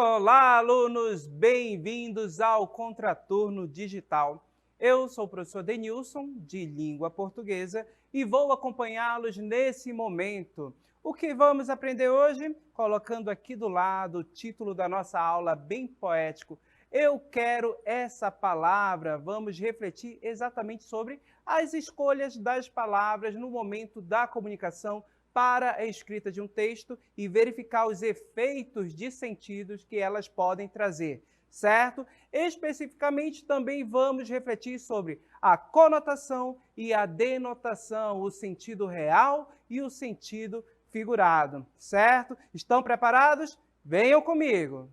Olá, alunos! Bem-vindos ao Contraturno Digital. Eu sou o professor Denilson, de Língua Portuguesa, e vou acompanhá-los nesse momento. O que vamos aprender hoje? Colocando aqui do lado o título da nossa aula, bem poético. Eu quero essa palavra. Vamos refletir exatamente sobre as escolhas das palavras no momento da comunicação para a escrita de um texto e verificar os efeitos de sentidos que elas podem trazer, certo? Especificamente, também vamos refletir sobre a conotação e a denotação, o sentido real e o sentido figurado, certo? Estão preparados? Venham comigo!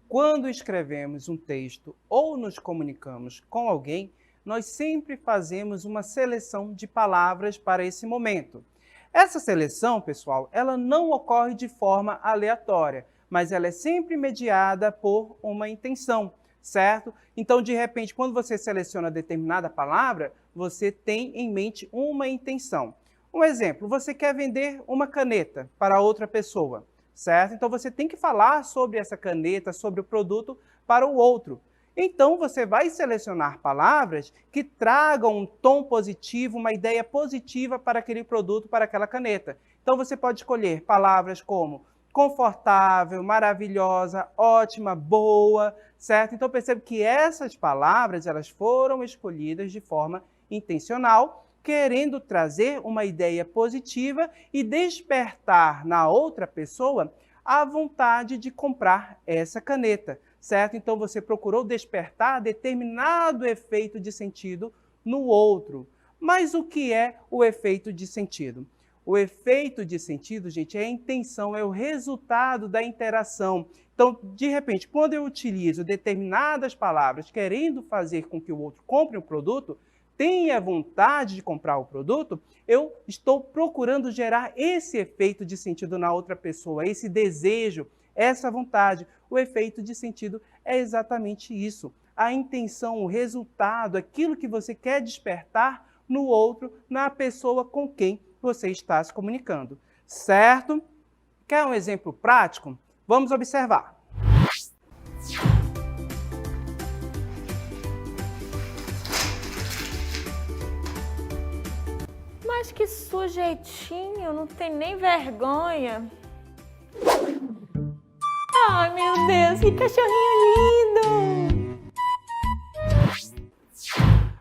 Quando escrevemos um texto ou nos comunicamos com alguém, nós sempre fazemos uma seleção de palavras para esse momento. Essa seleção, pessoal, ela não ocorre de forma aleatória, mas ela é sempre mediada por uma intenção, certo? Então, de repente, quando você seleciona determinada palavra, você tem em mente uma intenção. Um exemplo, você quer vender uma caneta para outra pessoa, certo? Então, você tem que falar sobre essa caneta, sobre o produto para o outro. Então, você vai selecionar palavras que tragam um tom positivo, uma ideia positiva para aquele produto, para aquela caneta. Então, você pode escolher palavras como confortável, maravilhosa, ótima, boa, certo? Então, percebe que essas palavras elas foram escolhidas de forma intencional, querendo trazer uma ideia positiva e despertar na outra pessoa a vontade de comprar essa caneta, certo? Então, você procurou despertar determinado efeito de sentido no outro. Mas o que é o efeito de sentido? O efeito de sentido, gente, é a intenção, é o resultado da interação. Então, de repente, quando eu utilizo determinadas palavras querendo fazer com que o outro compre um produto, tenha vontade de comprar o produto, eu estou procurando gerar esse efeito de sentido na outra pessoa, esse desejo, essa vontade. O efeito de sentido é exatamente isso. A intenção, o resultado, aquilo que você quer despertar no outro, na pessoa com quem você está se comunicando. Certo? Quer um exemplo prático? Vamos observar. Mas que sujeitinho, não tem nem vergonha. Ai, meu Deus, que cachorrinho lindo!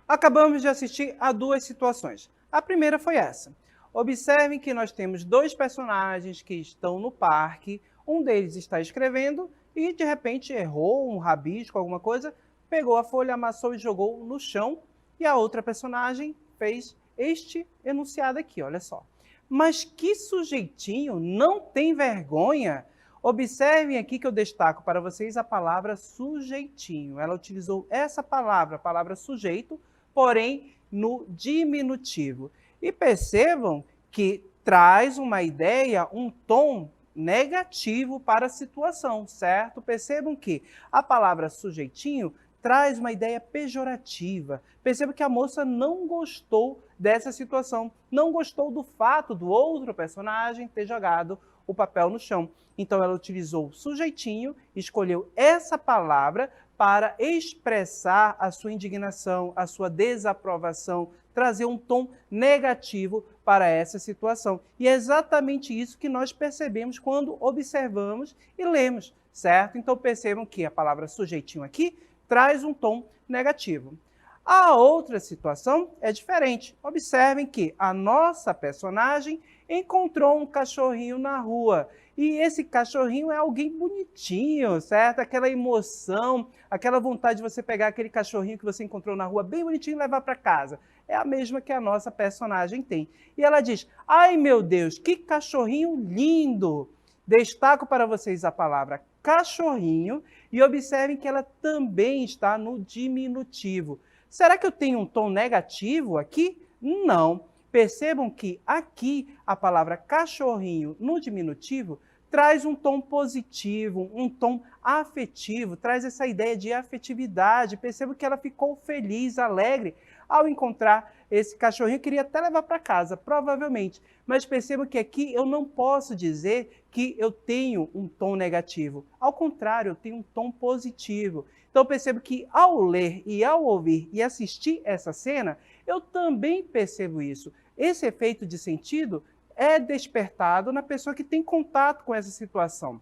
Acabamos de assistir a duas situações. A primeira foi essa. Observem que nós temos dois personagens que estão no parque, um deles está escrevendo e de repente errou um rabisco, alguma coisa, pegou a folha, amassou e jogou no chão, e a outra personagem fez este enunciado aqui, olha só. Mas que sujeitinho, não tem vergonha? Observem aqui que eu destaco para vocês a palavra sujeitinho. Ela utilizou essa palavra, a palavra sujeito, porém no diminutivo. E percebam que traz uma ideia, um tom negativo para a situação, certo? Percebam que a palavra sujeitinho traz uma ideia pejorativa. Perceba que a moça não gostou dessa situação, não gostou do fato do outro personagem ter jogado o papel no chão. Então ela utilizou sujeitinho, escolheu essa palavra para expressar a sua indignação, a sua desaprovação, trazer um tom negativo para essa situação. E é exatamente isso que nós percebemos quando observamos e lemos, certo? Então percebam que a palavra sujeitinho aqui traz um tom negativo. A outra situação é diferente. Observem que a nossa personagem encontrou um cachorrinho na rua. E esse cachorrinho é alguém bonitinho, certo? Aquela emoção, aquela vontade de você pegar aquele cachorrinho que você encontrou na rua bem bonitinho e levar para casa. É a mesma que a nossa personagem tem. E ela diz, ai meu Deus, que cachorrinho lindo! Destaco para vocês a palavra cachorrinho e observem que ela também está no diminutivo. Será que eu tenho um tom negativo aqui? Não. Percebam que aqui a palavra cachorrinho no diminutivo traz um tom positivo, um tom afetivo, traz essa ideia de afetividade. Percebo que ela ficou feliz, alegre ao encontrar esse cachorrinho queria até levar para casa, provavelmente. Mas perceba que aqui eu não posso dizer que eu tenho um tom negativo. Ao contrário, eu tenho um tom positivo. Então percebo que ao ler e ao ouvir e assistir essa cena, eu também percebo isso. Esse efeito de sentido é despertado na pessoa que tem contato com essa situação.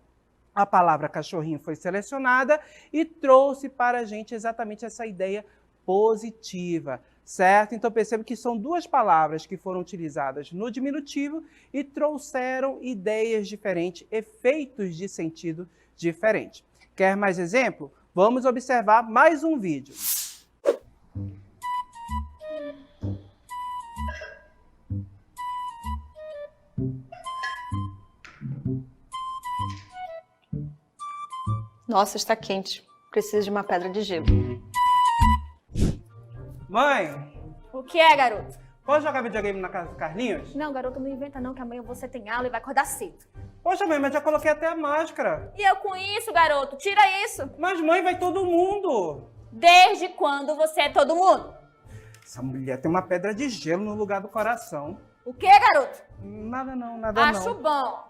A palavra cachorrinho foi selecionada e trouxe para a gente exatamente essa ideia positiva, certo? Então percebo que são duas palavras que foram utilizadas no diminutivo e trouxeram ideias diferentes, efeitos de sentido diferentes. Quer mais exemplo? Vamos observar mais um vídeo. Nossa, está quente. Preciso de uma pedra de gelo. Mãe, O que é, garoto? posso jogar videogame na casa do Carlinhos? Não, garoto, não inventa não, que amanhã você tem aula e vai acordar cedo. Poxa, mãe, mas já coloquei até a máscara. E eu com isso, garoto? Tira isso. Mas, mãe, vai todo mundo. Desde quando você é todo mundo? Essa mulher tem uma pedra de gelo no lugar do coração. O que, garoto? Nada não, nada Acho não. bom.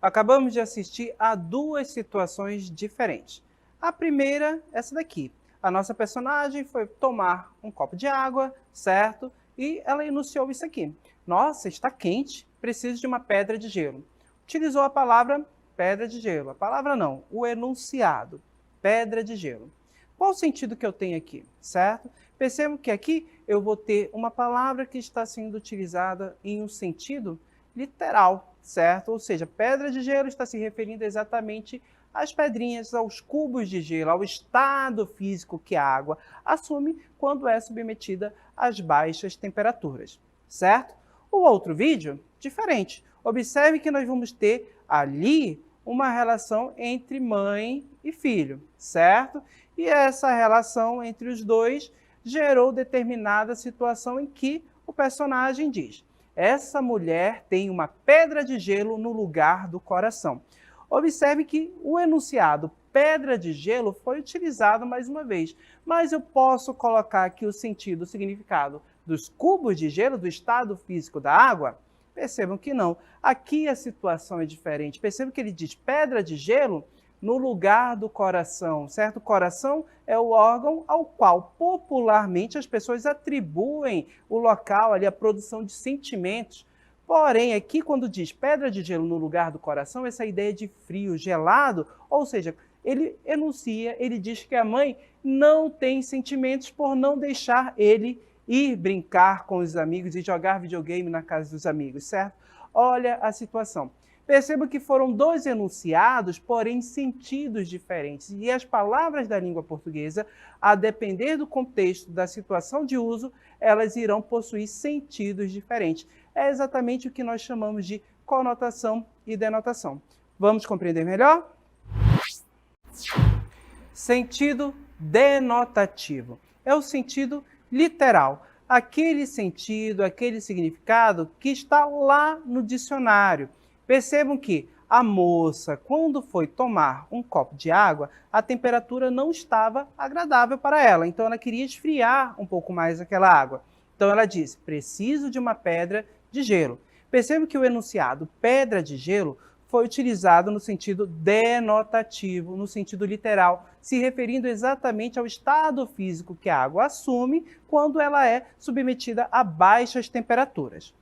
Acabamos de assistir a duas situações diferentes. A primeira, essa daqui. A nossa personagem foi tomar um copo de água, certo? E ela enunciou isso aqui. Nossa, está quente, preciso de uma pedra de gelo. Utilizou a palavra pedra de gelo. A palavra não, o enunciado, pedra de gelo. Qual o sentido que eu tenho aqui, certo? Percebo que aqui eu vou ter uma palavra que está sendo utilizada em um sentido literal, certo? Ou seja, pedra de gelo está se referindo exatamente às pedrinhas, aos cubos de gelo, ao estado físico que a água assume quando é submetida às baixas temperaturas, certo? O outro vídeo, diferente. Observe que nós vamos ter ali uma relação entre mãe e filho, certo? E essa relação entre os dois gerou determinada situação em que o personagem diz: essa mulher tem uma pedra de gelo no lugar do coração. Observe que o enunciado pedra de gelo foi utilizado mais uma vez, mas eu posso colocar aqui o sentido, o significado dos cubos de gelo, do estado físico da água? Percebam que não. Aqui a situação é diferente. Percebam que ele diz pedra de gelo no lugar do coração, certo? O coração é o órgão ao qual popularmente as pessoas atribuem o local ali, a produção de sentimentos. Porém, aqui quando diz pedra de gelo no lugar do coração, essa ideia de frio, gelado, ou seja, ele enuncia, ele diz que a mãe não tem sentimentos por não deixar ele ir brincar com os amigos e jogar videogame na casa dos amigos, certo? Olha a situação. Perceba que foram dois enunciados, porém sentidos diferentes. E as palavras da língua portuguesa, a depender do contexto, da situação de uso, elas irão possuir sentidos diferentes. É exatamente o que nós chamamos de conotação e denotação. Vamos compreender melhor? Sentido denotativo. É o sentido literal. Aquele sentido, aquele significado que está lá no dicionário. Percebam que a moça, quando foi tomar um copo de água, a temperatura não estava agradável para ela. Então, ela queria esfriar um pouco mais aquela água. Então, ela disse, preciso de uma pedra de gelo. Percebam que o enunciado pedra de gelo foi utilizado no sentido denotativo, no sentido literal, se referindo exatamente ao estado físico que a água assume quando ela é submetida a baixas temperaturas.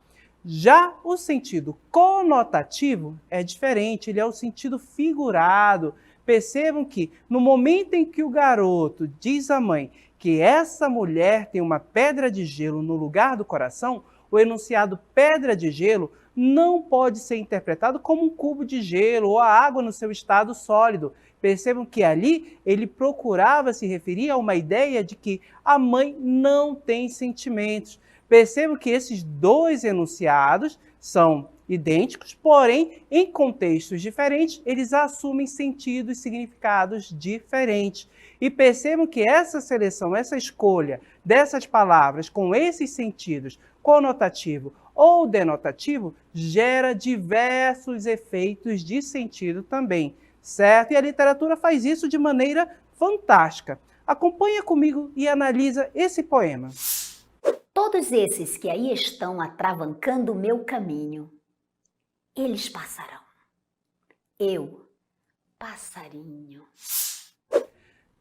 Já o sentido conotativo é diferente, ele é o sentido figurado. Percebam que no momento em que o garoto diz à mãe que essa mulher tem uma pedra de gelo no lugar do coração, o enunciado pedra de gelo não pode ser interpretado como um cubo de gelo ou a água no seu estado sólido. Percebam que ali ele procurava se referir a uma ideia de que a mãe não tem sentimentos. Percebam que esses dois enunciados são idênticos, porém, em contextos diferentes, eles assumem sentidos e significados diferentes. E percebam que essa seleção, essa escolha dessas palavras com esses sentidos, conotativo ou denotativo, gera diversos efeitos de sentido também, certo? E a literatura faz isso de maneira fantástica. Acompanha comigo e analisa esse poema. Todos esses que aí estão atravancando o meu caminho, eles passarão. Eu, passarinho.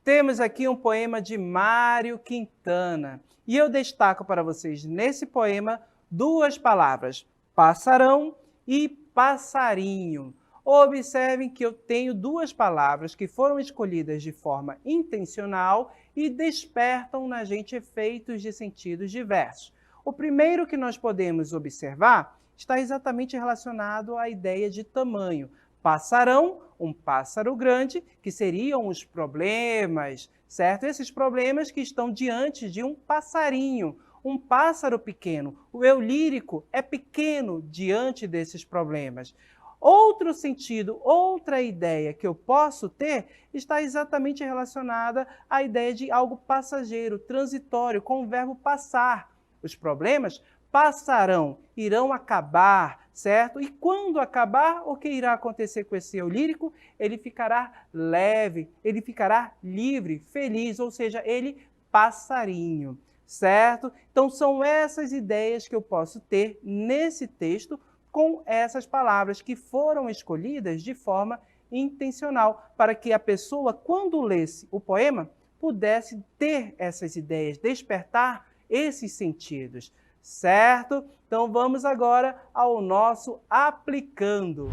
Temos aqui um poema de Mário Quintana. E eu destaco para vocês nesse poema duas palavras, passarão e passarinho. Observem que eu tenho duas palavras que foram escolhidas de forma intencional e despertam na gente efeitos de sentidos diversos. O primeiro que nós podemos observar está exatamente relacionado à ideia de tamanho. Passarão, um pássaro grande, que seriam os problemas, certo? Esses problemas que estão diante de um passarinho, um pássaro pequeno. O eu lírico é pequeno diante desses problemas. Outro sentido, outra ideia que eu posso ter está exatamente relacionada à ideia de algo passageiro, transitório, com o verbo passar. Os problemas passarão, irão acabar, certo? E quando acabar, o que irá acontecer com esse eu lírico? Ele ficará leve, ele ficará livre, feliz, ou seja, ele passarinho, certo? Então são essas ideias que eu posso ter nesse texto com essas palavras que foram escolhidas de forma intencional, para que a pessoa, quando lesse o poema, pudesse ter essas ideias, despertar esses sentidos. Certo? Então vamos agora ao nosso aplicando.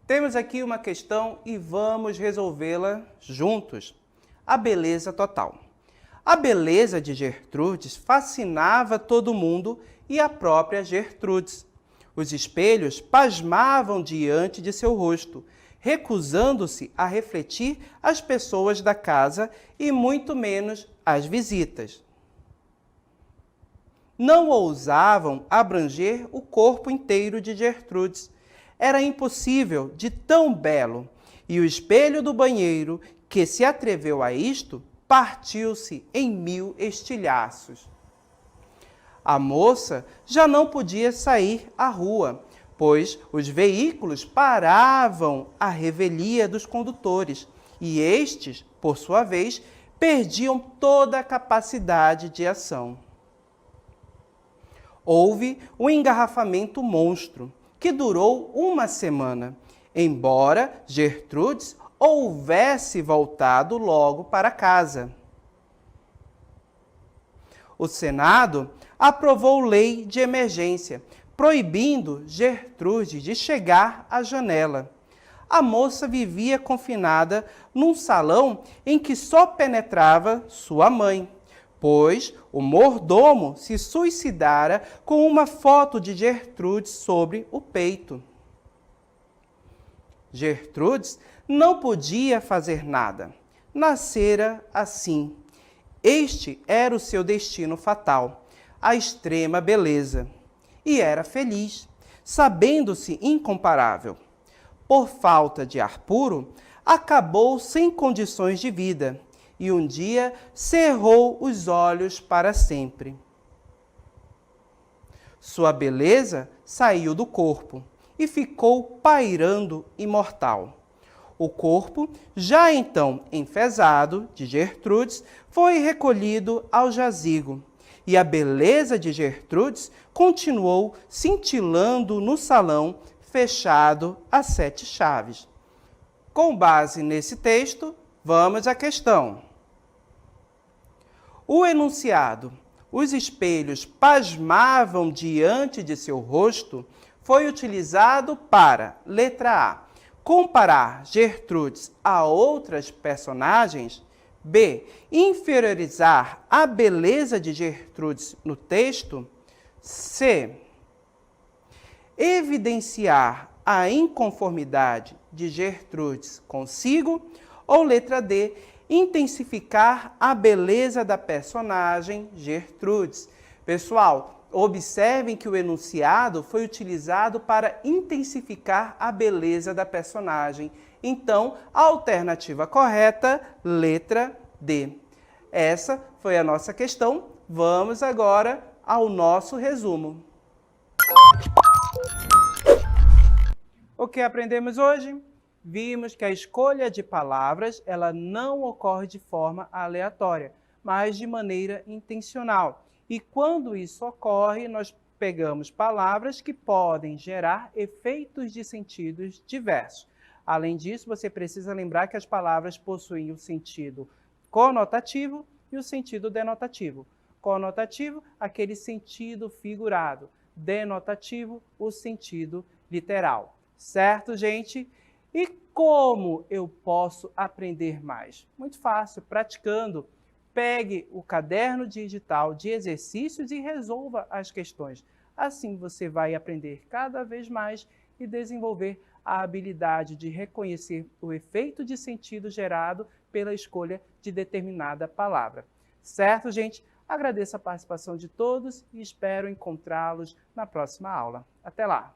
Temos aqui uma questão e vamos resolvê-la juntos. A beleza total. A beleza de Gertrudes fascinava todo mundo e a própria Gertrudes. Os espelhos pasmavam diante de seu rosto, recusando-se a refletir as pessoas da casa e muito menos as visitas. Não ousavam abranger o corpo inteiro de Gertrudes. Era impossível de tão belo, e o espelho do banheiro, que se atreveu a isto, partiu-se em 1000 estilhaços. A moça já não podia sair à rua, pois os veículos paravam à revelia dos condutores, e estes, por sua vez, perdiam toda a capacidade de ação. Houve um engarrafamento monstro, que durou uma semana, embora Gertrudes houvesse voltado logo para casa. O Senado aprovou lei de emergência, proibindo Gertrudes de chegar à janela. A moça vivia confinada num salão em que só penetrava sua mãe, pois o mordomo se suicidara com uma foto de Gertrudes sobre o peito. Gertrudes não podia fazer nada. Nascera assim. Este era o seu destino fatal, a extrema beleza. E era feliz, sabendo-se incomparável. Por falta de ar puro, acabou sem condições de vida, e um dia cerrou os olhos para sempre. Sua beleza saiu do corpo e ficou pairando imortal. O corpo, já então enfezado, de Gertrudes, foi recolhido ao jazigo, e a beleza de Gertrudes continuou cintilando no salão fechado a 7 chaves. Com base nesse texto, vamos à questão. O enunciado, os espelhos pasmavam diante de seu rosto, foi utilizado para, letra A, comparar Gertrudes a outras personagens, B, inferiorizar a beleza de Gertrudes no texto, C, evidenciar a inconformidade de Gertrudes consigo, ou letra D, intensificar a beleza da personagem Gertrudes. Pessoal, observem que o enunciado foi utilizado para intensificar a beleza da personagem. Então, a alternativa correta, letra D. Essa foi a nossa questão. Vamos agora ao nosso resumo. O que aprendemos hoje? Vimos que a escolha de palavras ela não ocorre de forma aleatória, mas de maneira intencional. E quando isso ocorre, nós pegamos palavras que podem gerar efeitos de sentidos diversos. Além disso, você precisa lembrar que as palavras possuem o sentido conotativo e o sentido denotativo. Conotativo, aquele sentido figurado. Denotativo, o sentido literal. Certo, gente? E como eu posso aprender mais? Muito fácil, praticando. Pegue o caderno digital de exercícios e resolva as questões. Assim você vai aprender cada vez mais e desenvolver a habilidade de reconhecer o efeito de sentido gerado pela escolha de determinada palavra. Certo, gente? Agradeço a participação de todos e espero encontrá-los na próxima aula. Até lá!